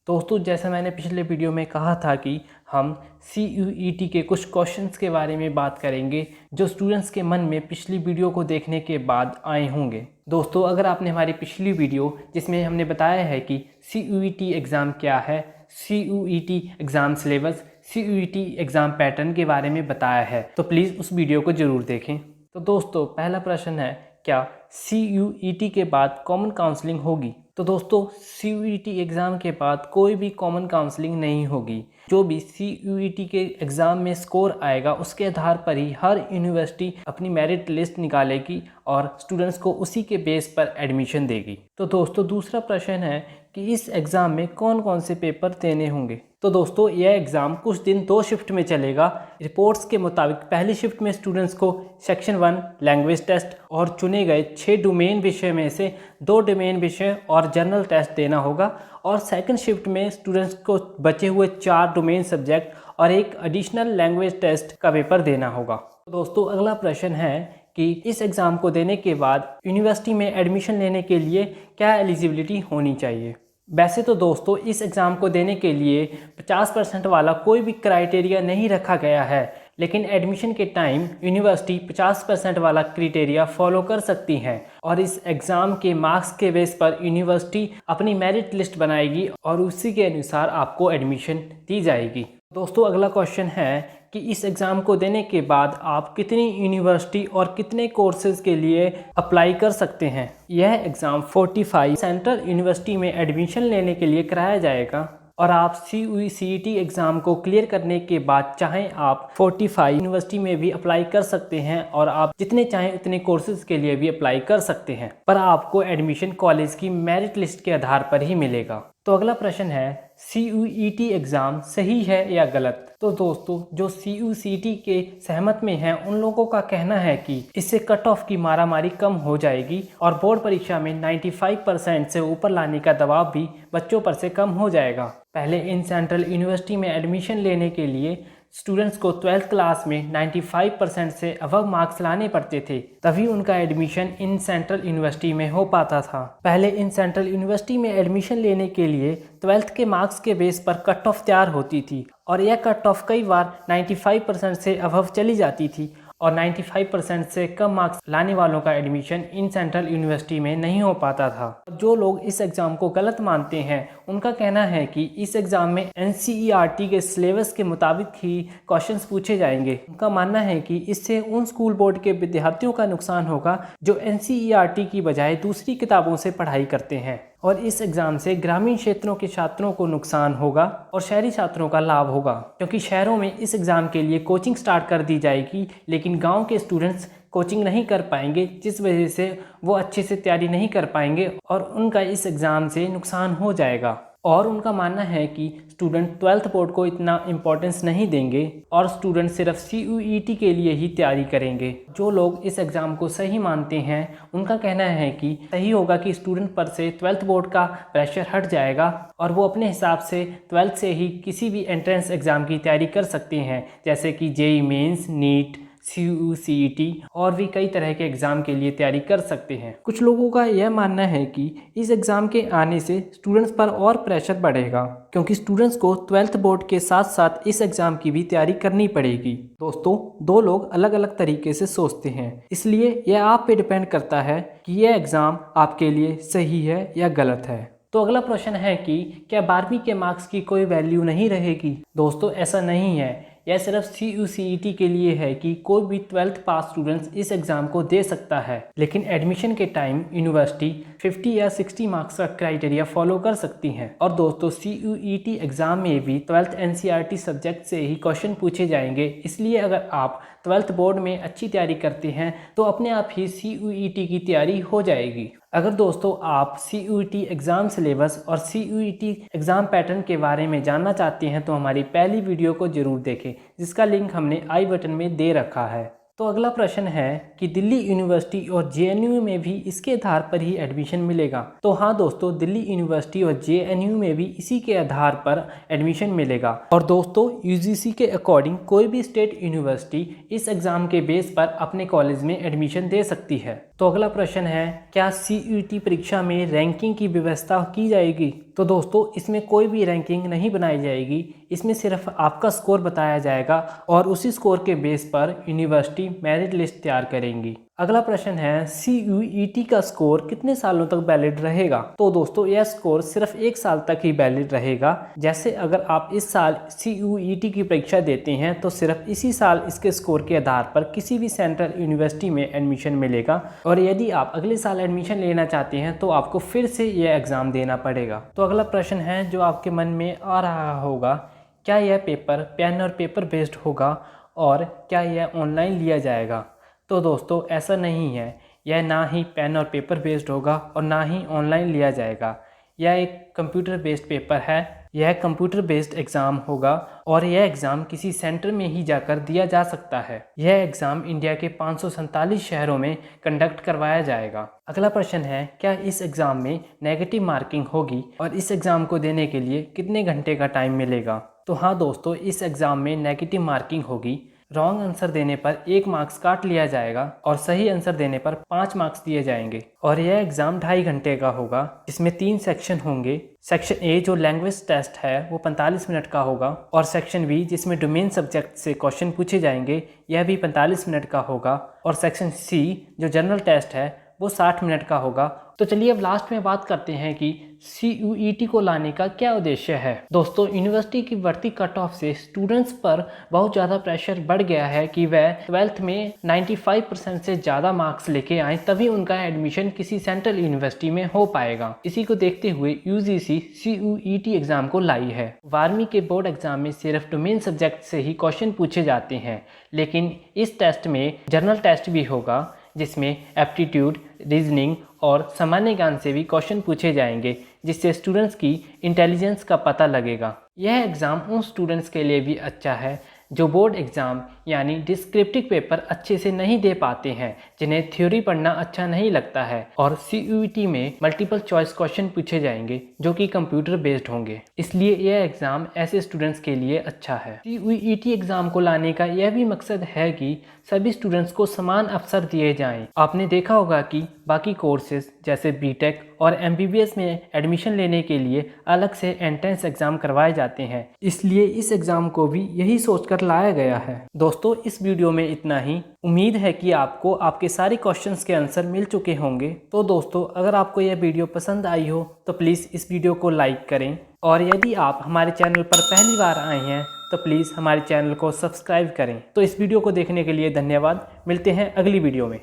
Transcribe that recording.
दोस्तों जैसा मैंने पिछले वीडियो में कहा था कि हम CUET के कुछ क्वेश्चंस के बारे में बात करेंगे जो स्टूडेंट्स के मन में पिछली वीडियो को देखने के बाद आए होंगे। दोस्तों अगर आपने हमारी पिछली वीडियो जिसमें हमने बताया है कि CUET एग्ज़ाम क्या है, CUET exam syllabus, CUET exam pattern के बारे में बताया है तो प्लीज़ उस वीडियो को ज़रूर देखें। तो दोस्तों पहला प्रश्न है, क्या CUET के बाद कॉमन काउंसलिंग होगी? तो दोस्तों CUET एग्ज़ाम के बाद कोई भी कॉमन काउंसलिंग नहीं होगी। जो भी CUET के एग्ज़ाम में स्कोर आएगा उसके आधार पर ही हर यूनिवर्सिटी अपनी मेरिट लिस्ट निकालेगी और स्टूडेंट्स को उसी के बेस पर एडमिशन देगी। तो दोस्तों दूसरा प्रश्न है कि इस एग्ज़ाम में कौन कौन से पेपर देने होंगे। तो दोस्तों यह एग्ज़ाम कुछ दिन 2 शिफ्ट में चलेगा। रिपोर्ट्स के मुताबिक पहली शिफ्ट में स्टूडेंट्स को सेक्शन 1 लैंग्वेज टेस्ट और चुने गए 6 डोमेन विषय में से 2 डोमेन विषय और जनरल टेस्ट देना होगा और सेकंड शिफ्ट में स्टूडेंट्स को बचे हुए 4 डोमेन सब्जेक्ट और एक एडिशनल लैंग्वेज टेस्ट का पेपर देना होगा। तो दोस्तों अगला प्रश्न है कि इस एग्ज़ाम को देने के बाद यूनिवर्सिटी में एडमिशन लेने के लिए क्या एलिजिबिलिटी होनी चाहिए। वैसे तो दोस्तों इस एग्ज़ाम को देने के लिए 50% वाला कोई भी क्राइटेरिया नहीं रखा गया है, लेकिन एडमिशन के टाइम यूनिवर्सिटी 50% वाला क्राइटेरिया फॉलो कर सकती हैं और इस एग्ज़ाम के मार्क्स के बेस पर यूनिवर्सिटी अपनी मेरिट लिस्ट बनाएगी और उसी के अनुसार आपको एडमिशन दी जाएगी। दोस्तों अगला क्वेश्चन है कि इस एग्ज़ाम को देने के बाद आप कितनी यूनिवर्सिटी और कितने कोर्सेज़ के लिए अप्लाई कर सकते हैं। यह एग्ज़ाम 45 सेंट्रल यूनिवर्सिटी में एडमिशन लेने के लिए कराया जाएगा और आप CUET एग्ज़ाम को क्लियर करने के बाद चाहें आप 45 यूनिवर्सिटी में भी अप्लाई कर सकते हैं और आप जितने चाहें उतने कोर्सेज़ के लिए भी अप्लाई कर सकते हैं, पर आपको एडमिशन कॉलेज की मेरिट लिस्ट के आधार पर ही मिलेगा। तो अगला प्रश्न है, CUET एग्ज़ाम सही है या गलत। तो दोस्तों जो CUET के सहमत में हैं उन लोगों का कहना है कि इससे कट ऑफ की मारामारी कम हो जाएगी और बोर्ड परीक्षा में 95% से ऊपर लाने का दबाव भी बच्चों पर से कम हो जाएगा। पहले इन सेंट्रल यूनिवर्सिटी में एडमिशन लेने के लिए स्टूडेंट्स को 12th क्लास में 95% से अबव मार्क्स लाने पड़ते थे, तभी उनका एडमिशन इन सेंट्रल यूनिवर्सिटी में हो पाता था। पहले इन सेंट्रल यूनिवर्सिटी में एडमिशन लेने के लिए 12th के मार्क्स के बेस पर कट ऑफ तैयार होती थी और यह कट ऑफ कई बार 95% से अबव चली जाती थी और 95% से कम मार्क्स लाने वालों का एडमिशन इन सेंट्रल यूनिवर्सिटी में नहीं हो पाता था। जो लोग इस एग्ज़ाम को गलत मानते हैं उनका कहना है कि इस एग्ज़ाम में NCERT के सिलेबस के मुताबिक ही क्वेश्चंस पूछे जाएंगे। उनका मानना है कि इससे उन स्कूल बोर्ड के विद्यार्थियों का नुकसान होगा जो NCERT की बजाय दूसरी किताबों से पढ़ाई करते हैं और इस एग्ज़ाम से ग्रामीण क्षेत्रों के छात्रों को नुकसान होगा और शहरी छात्रों का लाभ होगा, क्योंकि शहरों में इस एग्ज़ाम के लिए कोचिंग स्टार्ट कर दी जाएगी लेकिन गांव के स्टूडेंट्स कोचिंग नहीं कर पाएंगे, जिस वजह से वो अच्छे से तैयारी नहीं कर पाएंगे और उनका इस एग्ज़ाम से नुकसान हो जाएगा। और उनका मानना है कि स्टूडेंट 12th बोर्ड को इतना इम्पोर्टेंस नहीं देंगे और स्टूडेंट सिर्फ CUET के लिए ही तैयारी करेंगे। जो लोग इस एग्ज़ाम को सही मानते हैं उनका कहना है कि सही होगा कि स्टूडेंट पर से 12th बोर्ड का प्रेशर हट जाएगा और वो अपने हिसाब से 12th से ही किसी भी एंट्रेंस एग्ज़ाम की तैयारी कर सकते हैं, जैसे कि JEE मेंस, नीट, CUET और भी कई तरह के एग्ज़ाम के लिए तैयारी कर सकते हैं। कुछ लोगों का यह मानना है कि इस एग्ज़ाम के आने से स्टूडेंट्स पर और प्रेशर बढ़ेगा, क्योंकि स्टूडेंट्स को 12th बोर्ड के साथ साथ इस एग्ज़ाम की भी तैयारी करनी पड़ेगी। दोस्तों दो लोग अलग अलग तरीके से सोचते हैं, इसलिए यह आप पे डिपेंड करता है कि यह एग्ज़ाम आपके लिए सही है या गलत है। तो अगला प्रश्न है कि क्या 12वीं के मार्क्स की कोई वैल्यू नहीं रहेगी। दोस्तों ऐसा नहीं है, यह सिर्फ CUET के लिए है कि कोई भी 12th पास स्टूडेंट्स इस एग्ज़ाम को दे सकता है, लेकिन एडमिशन के टाइम यूनिवर्सिटी 50 या 60 मार्क्स का क्राइटेरिया फॉलो कर सकती हैं। और दोस्तों CUET एग्ज़ाम में भी 12th NCERT सब्जेक्ट से ही क्वेश्चन पूछे जाएंगे, इसलिए अगर आप 12th बोर्ड में अच्छी तैयारी करते हैं तो अपने आप ही CUET की तैयारी हो जाएगी। अगर दोस्तों आप CUET एग्ज़ाम सिलेबस और CUET एग्ज़ाम पैटर्न के बारे में जानना चाहते हैं तो हमारी पहली वीडियो को ज़रूर देखें, जिसका लिंक हमने आई बटन में दे रखा है। तो अगला प्रश्न है कि दिल्ली यूनिवर्सिटी और JNU में भी इसके आधार पर ही एडमिशन मिलेगा। तो हाँ दोस्तों, दिल्ली यूनिवर्सिटी और JNU में भी इसी के आधार पर एडमिशन मिलेगा। और दोस्तों UGC के अकॉर्डिंग कोई भी स्टेट यूनिवर्सिटी इस एग्ज़ाम के बेस पर अपने कॉलेज में एडमिशन दे सकती है। तो अगला प्रश्न है, क्या CUET परीक्षा में रैंकिंग की व्यवस्था की जाएगी? तो दोस्तों इसमें कोई भी रैंकिंग नहीं बनाई जाएगी, इसमें सिर्फ आपका स्कोर बताया जाएगा और उसी स्कोर के बेस पर यूनिवर्सिटी मेरिट लिस्ट तैयार करेंगी। अगला प्रश्न है, CUET का स्कोर कितने सालों तक वैलिड रहेगा? तो दोस्तों यह स्कोर सिर्फ 1 साल तक ही वैलिड रहेगा। जैसे अगर आप इस साल CUET की परीक्षा देते हैं तो सिर्फ इसी साल इसके स्कोर के आधार पर किसी भी सेंट्रल यूनिवर्सिटी में एडमिशन मिलेगा, और यदि आप अगले साल एडमिशन लेना चाहते हैं तो आपको फिर से यह एग्ज़ाम देना पड़ेगा। तो अगला प्रश्न है जो आपके मन में आ रहा होगा, क्या यह पेपर पेन और पेपर बेस्ड होगा और क्या यह ऑनलाइन लिया जाएगा? तो दोस्तों ऐसा नहीं है, यह ना ही पेन और पेपर बेस्ड होगा और ना ही ऑनलाइन लिया जाएगा। यह एक कंप्यूटर बेस्ड पेपर है, यह कंप्यूटर बेस्ड एग्ज़ाम होगा और यह एग्ज़ाम किसी सेंटर में ही जाकर दिया जा सकता है। यह एग्ज़ाम इंडिया के 547 शहरों में कंडक्ट करवाया जाएगा। अगला प्रश्न है, क्या इस एग्ज़ाम में नेगेटिव मार्किंग होगी और इस एग्ज़ाम को देने के लिए कितने घंटे का टाइम मिलेगा? तो हाँ दोस्तों, इस एग्ज़ाम में नेगेटिव मार्किंग होगी। रॉन्ग आंसर देने पर 1 मार्क्स काट लिया जाएगा और सही आंसर देने पर 5 मार्क्स दिए जाएंगे। और यह एग्ज़ाम 2.5 घंटे का होगा, जिसमें 3 सेक्शन होंगे। सेक्शन ए जो लैंग्वेज टेस्ट है वो 45 मिनट का होगा, और सेक्शन बी जिसमें डोमेन सब्जेक्ट से क्वेश्चन पूछे जाएंगे यह भी 45 मिनट का होगा, और सेक्शन सी जो जनरल टेस्ट है वो 60 मिनट का होगा। तो चलिए अब लास्ट में बात करते हैं कि CUET को लाने का क्या उद्देश्य है। दोस्तों यूनिवर्सिटी की बढ़ती कट ऑफ से स्टूडेंट्स पर बहुत ज़्यादा प्रेशर बढ़ गया है कि वह 12th में 95% से ज़्यादा मार्क्स लेके आएँ, तभी उनका एडमिशन किसी सेंट्रल यूनिवर्सिटी में हो पाएगा। इसी को देखते हुए UGC CUET एग्ज़ाम को लाई है। 12वीं के बोर्ड एग्ज़ाम में सिर्फ डोमेन सब्जेक्ट से ही क्वेश्चन पूछे जाते हैं, लेकिन इस टेस्ट में जनरल टेस्ट भी होगा जिसमें एप्टीट्यूड, रीजनिंग और सामान्य ज्ञान से भी क्वेश्चन पूछे जाएंगे, जिससे स्टूडेंट्स की इंटेलिजेंस का पता लगेगा। यह एग्ज़ाम उन स्टूडेंट्स के लिए भी अच्छा है जो बोर्ड एग्ज़ाम यानी डिस्क्रिप्टिव पेपर अच्छे से नहीं दे पाते हैं, जिन्हें थ्योरी पढ़ना अच्छा नहीं लगता है। और CUET में मल्टीपल चॉइस क्वेश्चन पूछे जाएंगे जो कि कंप्यूटर बेस्ड होंगे, इसलिए यह एग्ज़ाम ऐसे स्टूडेंट्स के लिए अच्छा है। CUET एग्ज़ाम को लाने का यह भी मकसद है कि सभी स्टूडेंट्स को समान अवसर दिए जाएं। आपने देखा होगा कि बाकी कोर्सेज जैसे BTech और MBBS में एडमिशन लेने के लिए अलग से एंट्रेंस एग्ज़ाम करवाए जाते हैं, इसलिए इस एग्ज़ाम को भी यही सोचकर लाया गया है। दोस्तों इस वीडियो में इतना ही। उम्मीद है कि आपको आपके सारे क्वेश्चंस के आंसर मिल चुके होंगे। तो दोस्तों अगर आपको यह वीडियो पसंद आई हो तो प्लीज़ इस वीडियो को लाइक करें, और यदि आप हमारे चैनल पर पहली बार आए हैं तो प्लीज़ हमारे चैनल को सब्सक्राइब करें। तो इस वीडियो को देखने के लिए धन्यवाद। मिलते हैं अगली वीडियो में।